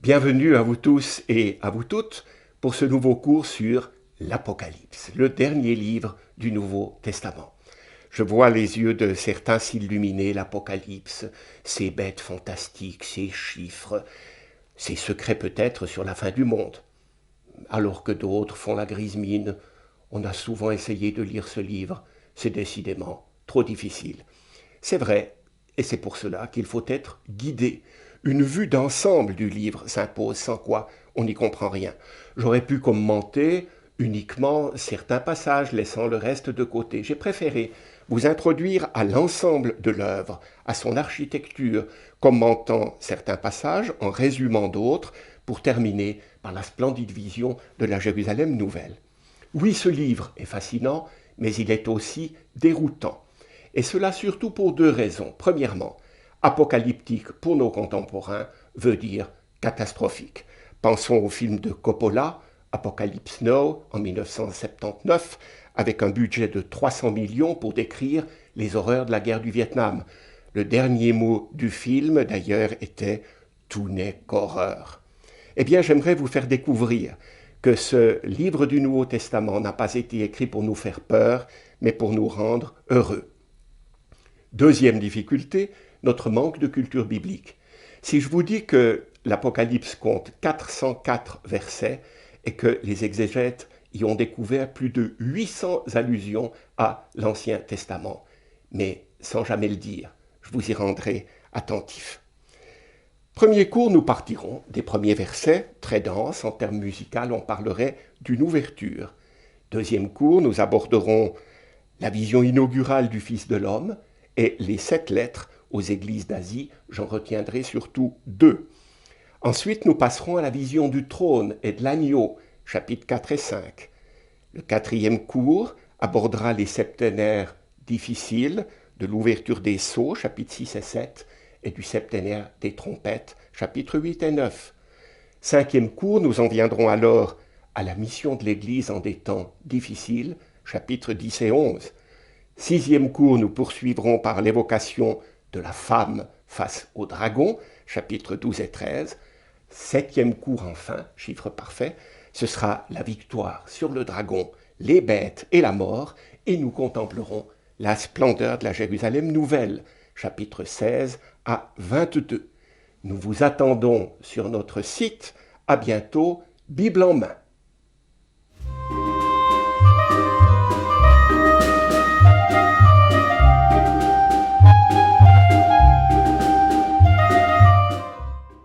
Bienvenue à vous tous et à vous toutes pour ce nouveau cours sur l'Apocalypse, le dernier livre du Nouveau Testament. Je vois les yeux de certains s'illuminer, l'Apocalypse, ces bêtes fantastiques, ces chiffres, ces secrets peut-être sur la fin du monde. Alors que d'autres font la grise mine, on a souvent essayé de lire ce livre, c'est décidément trop difficile. C'est vrai, et c'est pour cela qu'il faut être guidé. Une vue d'ensemble du livre s'impose, sans quoi on n'y comprend rien. J'aurais pu commenter uniquement certains passages, laissant le reste de côté. J'ai préféré vous introduire à l'ensemble de l'œuvre, à son architecture, commentant certains passages, en résumant d'autres, pour terminer par la splendide vision de la Jérusalem nouvelle. Oui, ce livre est fascinant, mais il est aussi déroutant. Et cela surtout pour deux raisons. Premièrement, apocalyptique pour nos contemporains veut dire catastrophique. Pensons au film de Coppola, Apocalypse Now, en 1979, avec un budget de 300 millions pour décrire les horreurs de la guerre du Vietnam. Le dernier mot du film, d'ailleurs, était « tout n'est qu'horreur ». Eh bien, j'aimerais vous faire découvrir que ce livre du Nouveau Testament n'a pas été écrit pour nous faire peur, mais pour nous rendre heureux. Deuxième difficulté, notre manque de culture biblique. Si je vous dis que l'Apocalypse compte 404 versets et que les exégètes y ont découvert plus de 800 allusions à l'Ancien Testament, mais sans jamais le dire, je vous y rendrai attentif. Premier cours, nous partirons des premiers versets, très denses, en termes musicaux, on parlerait d'une ouverture. Deuxième cours, nous aborderons la vision inaugurale du Fils de l'homme et les 7 lettres aux églises d'Asie, j'en retiendrai surtout 2. Ensuite, nous passerons à la vision du trône et de l'agneau, chapitres 4 et 5. Le quatrième cours abordera les septénaires difficiles de l'ouverture des sceaux, chapitres 6 et 7, et du septénaire des trompettes, chapitres 8 et 9. Cinquième cours, nous en viendrons alors à la mission de l'Église en des temps difficiles, chapitres 10 et 11. Sixième cours, nous poursuivrons par l'évocation de la femme face au dragon, chapitres 12 et 13. Septième cours, enfin, chiffre parfait, ce sera la victoire sur le dragon, les bêtes et la mort, et nous contemplerons la splendeur de la Jérusalem nouvelle, chapitres 16 à 22. Nous vous attendons sur notre site. À bientôt, Bible en main.